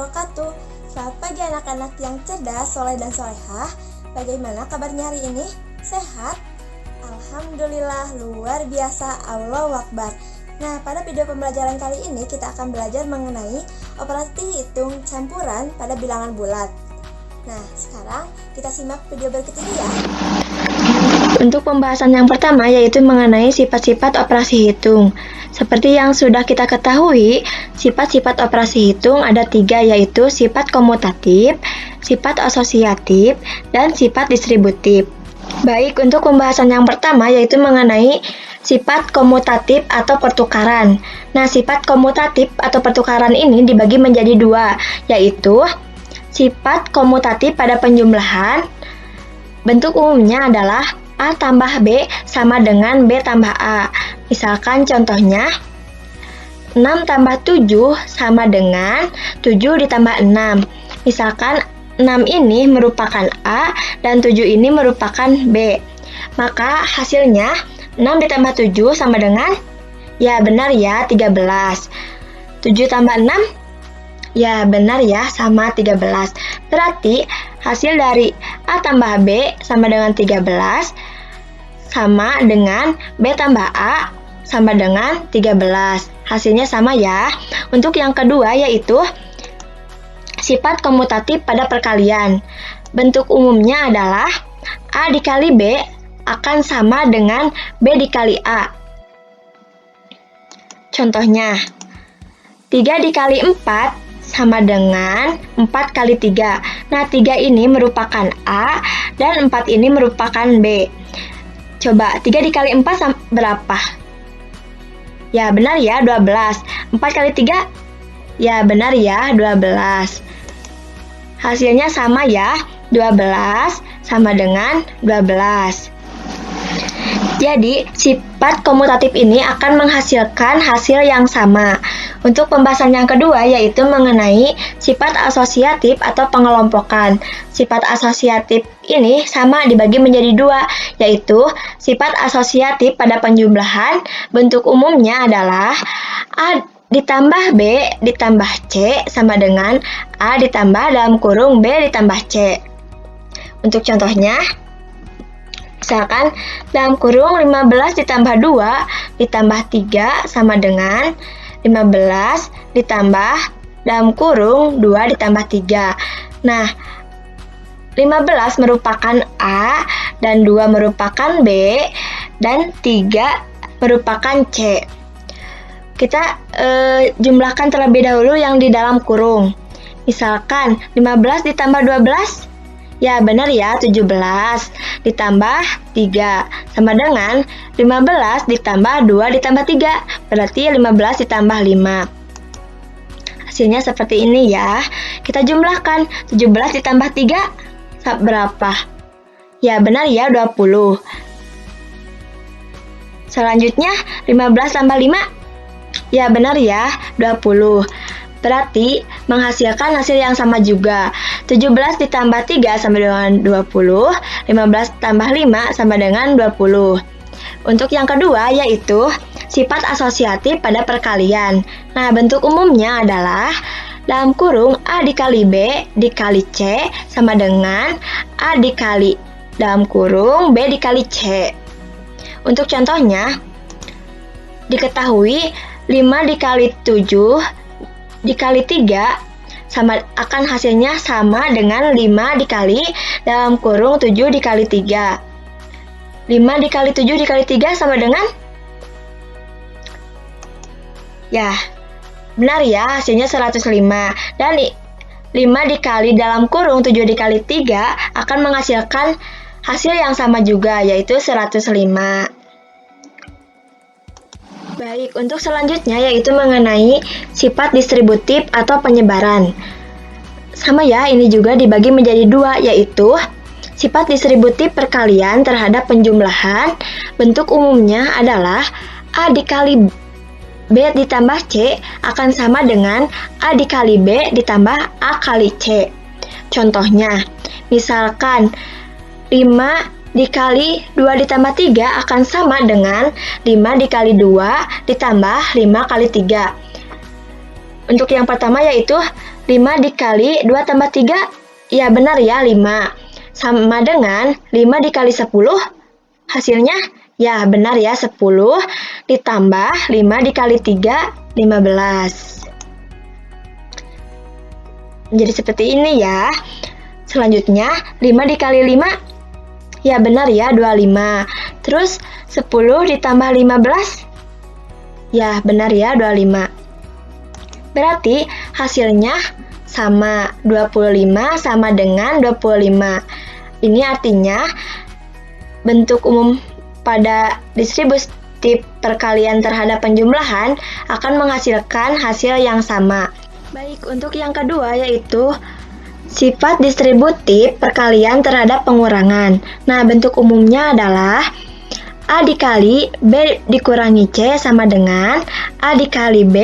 wabarakatuh. Selamat pagi anak-anak yang cerdas, soleh dan solehah. Bagaimana kabarnya hari ini? Sehat? Alhamdulillah, luar biasa, Allahu Akbar. Nah, pada video pembelajaran kali ini kita akan belajar mengenai operasi hitung campuran pada bilangan bulat. Nah, sekarang kita simak video berikut ini ya. Untuk pembahasan yang pertama yaitu mengenai sifat-sifat operasi hitung. Seperti yang sudah kita ketahui, sifat-sifat operasi hitung ada 3, yaitu sifat komutatif, sifat asosiatif, dan sifat distributif. Baik, untuk pembahasan yang pertama yaitu mengenai sifat komutatif atau pertukaran. Nah, sifat komutatif atau pertukaran ini dibagi menjadi 2, yaitu sifat komutatif pada penjumlahan. Bentuk umumnya adalah A tambah B sama dengan B tambah A. Misalkan contohnya 6 tambah 7 sama dengan 7 ditambah 6. Misalkan 6 ini merupakan A dan 7 ini merupakan B. Maka hasilnya 6 ditambah 7 sama dengan, ya benar ya, 13. 7 tambah 6, ya benar ya, sama 13. Berarti hasil dari A tambah B sama dengan 13 sama dengan B tambah A sama dengan 13. Hasilnya sama ya. Untuk yang kedua yaitu sifat komutatif pada perkalian. Bentuk umumnya adalah A dikali B akan sama dengan B dikali A. Contohnya 3 dikali 4 sama dengan 4 kali 3. Nah, 3 ini merupakan A dan 4 ini merupakan B. Coba, 3 dikali 4 berapa? Ya, benar ya, 12. 4 kali 3? Ya, benar ya, 12. Hasilnya sama ya, 12 sama dengan 12. Jadi, sifat komutatif ini akan menghasilkan hasil yang sama. Untuk pembahasan yang kedua yaitu mengenai sifat asosiatif atau pengelompokan. Sifat asosiatif ini sama dibagi menjadi 2, yaitu sifat asosiatif pada penjumlahan. Bentuk umumnya adalah A ditambah B ditambah C sama dengan A ditambah dalam kurung B ditambah C. Untuk contohnya, misalkan dalam kurung 15 ditambah 2 ditambah 3 sama dengan 15 ditambah dalam kurung 2 ditambah 3. Nah, 15 merupakan A dan 2 merupakan B dan 3 merupakan C. Kita jumlahkan terlebih dahulu yang di dalam kurung. Misalkan 15 ditambah 12, ya benar ya, 17 ditambah 3 sama dengan 15 ditambah 2 ditambah 3, berarti 15 ditambah 5. Hasilnya seperti ini ya. Kita jumlahkan 17 ditambah 3 berapa? Ya benar ya, 20. Selanjutnya 15 tambah 5, ya benar ya, 20. Berarti menghasilkan hasil yang sama juga. 17 ditambah 3 sama dengan 20, 15 tambah 5 sama dengan 20. Untuk yang kedua yaitu sifat asosiatif pada perkalian. Nah, bentuk umumnya adalah dalam kurung A dikali B dikali C sama dengan A dikali dalam kurung B dikali C. Untuk contohnya, diketahui 5 dikali 7 dikali 3 sama akan hasilnya sama dengan 5 dikali dalam kurung 7 dikali 3. 5 dikali 7 dikali 3 sama dengan, ya benar ya, hasilnya 105. Dan 5 dikali dalam kurung 7 dikali 3 akan menghasilkan hasil yang sama juga, yaitu 105. Baik, untuk selanjutnya yaitu mengenai sifat distributif atau penyebaran. Sama ya, ini juga dibagi menjadi 2, yaitu sifat distributif perkalian terhadap penjumlahan. Bentuk umumnya adalah A dikali B ditambah C akan sama dengan A dikali B ditambah A kali C. Contohnya, misalkan 5 dikali 2 ditambah 3 akan sama dengan 5 dikali 2 ditambah 5 kali 3. Untuk yang pertama yaitu 5 dikali 2 tambah 3, ya benar ya 5. Sama dengan 5 dikali 10, hasilnya ya benar ya 10, ditambah 5 dikali 3, 15. Jadi seperti ini ya. Selanjutnya 5 dikali 5, ya benar ya 25. Terus 10 ditambah 15, ya benar ya 25. Berarti hasilnya sama, 25 sama dengan 25. Ini artinya bentuk umum pada distributif perkalian terhadap penjumlahan akan menghasilkan hasil yang sama. Baik, untuk yang kedua yaitu sifat distributif perkalian terhadap pengurangan. Nah, bentuk umumnya adalah A dikali B dikurangi C sama dengan A dikali B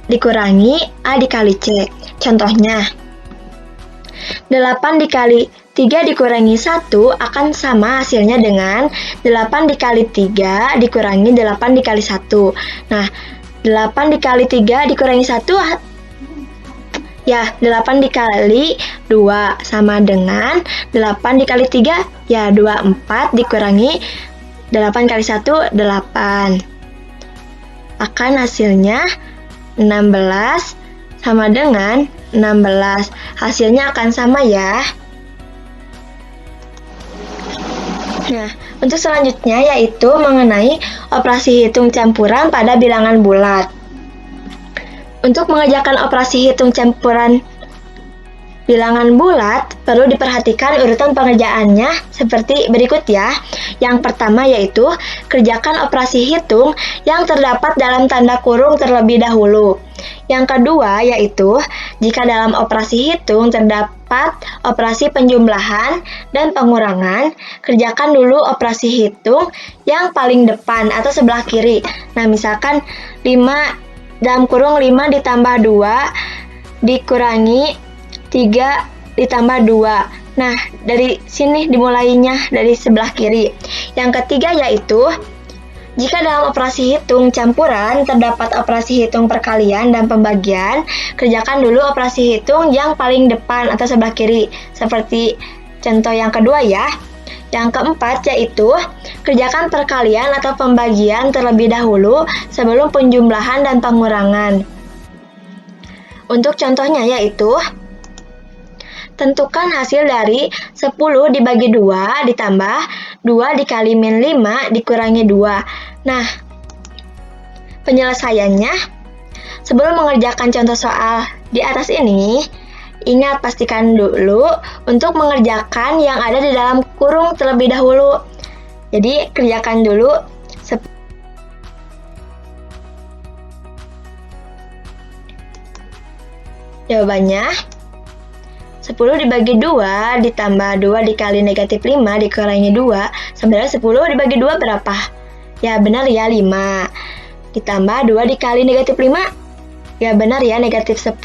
dikurangi A dikali C. Contohnya, 8 dikali 3 dikurangi 1 akan sama hasilnya dengan 8 dikali 3 dikurangi 8 dikali 1. Nah, 8 dikali 3 dikurangi 1, ya 8 dikali 2 sama dengan 8 dikali 3, ya 24 dikurangi 8 kali 1, 8. Akan hasilnya 16 sama dengan 16. Hasilnya akan sama ya. Nah, untuk selanjutnya yaitu mengenai operasi hitung campuran pada bilangan bulat. Untuk mengerjakan operasi hitung campuran bilangan bulat, perlu diperhatikan urutan pengerjaannya seperti berikut ya. Yang pertama yaitu kerjakan operasi hitung yang terdapat dalam tanda kurung terlebih dahulu. Yang kedua yaitu jika dalam operasi hitung terdapat operasi penjumlahan dan pengurangan, kerjakan dulu operasi hitung yang paling depan atau sebelah kiri. Nah, misalkan 5 dalam kurung 5 ditambah 2 dikurangi 3 ditambah 2. Nah, dari sini dimulainya dari sebelah kiri. Yang ketiga yaitu jika dalam operasi hitung campuran terdapat operasi hitung perkalian dan pembagian, kerjakan dulu operasi hitung yang paling depan atau sebelah kiri. Seperti contoh yang kedua ya. Yang keempat yaitu kerjakan perkalian atau pembagian terlebih dahulu sebelum penjumlahan dan pengurangan. Untuk contohnya yaitu tentukan hasil dari 10 dibagi 2 ditambah 2 dikali min 5 dikurangi 2. Nah, penyelesaiannya sebelum mengerjakan contoh soal di atas ini, ingat pastikan dulu untuk mengerjakan yang ada di dalam kurung terlebih dahulu. Jadi, kerjakan dulu jawabannya 10 dibagi 2 ditambah 2 dikali negatif 5 dikurangi 2. Sebenarnya 10 dibagi 2 berapa? Ya benar ya 5. Ditambah 2 dikali negatif 5. Ya benar ya negatif 10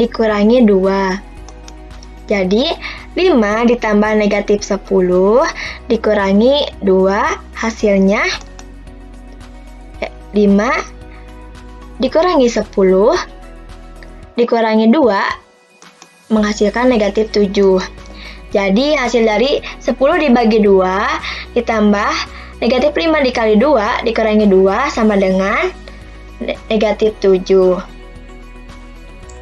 dikurangi 2. Jadi 5 ditambah negatif 10 dikurangi 2 hasilnya 5 dikurangi 10 dikurangi 2 menghasilkan negatif 7. Jadi hasil dari 10 dibagi 2 ditambah negatif 5 dikali 2 dikurangi 2 sama dengan negatif 7.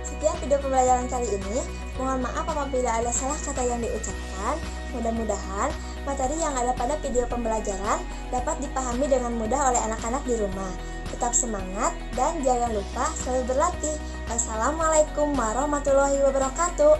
Sekian video pembelajaran kali ini. Mohon maaf apabila ada salah kata yang diucapkan. Mudah-mudahan materi yang ada pada video pembelajaran dapat dipahami dengan mudah oleh anak-anak di rumah. Tetap semangat dan jangan lupa selalu berlatih. Wassalamualaikum warahmatullahi wabarakatuh.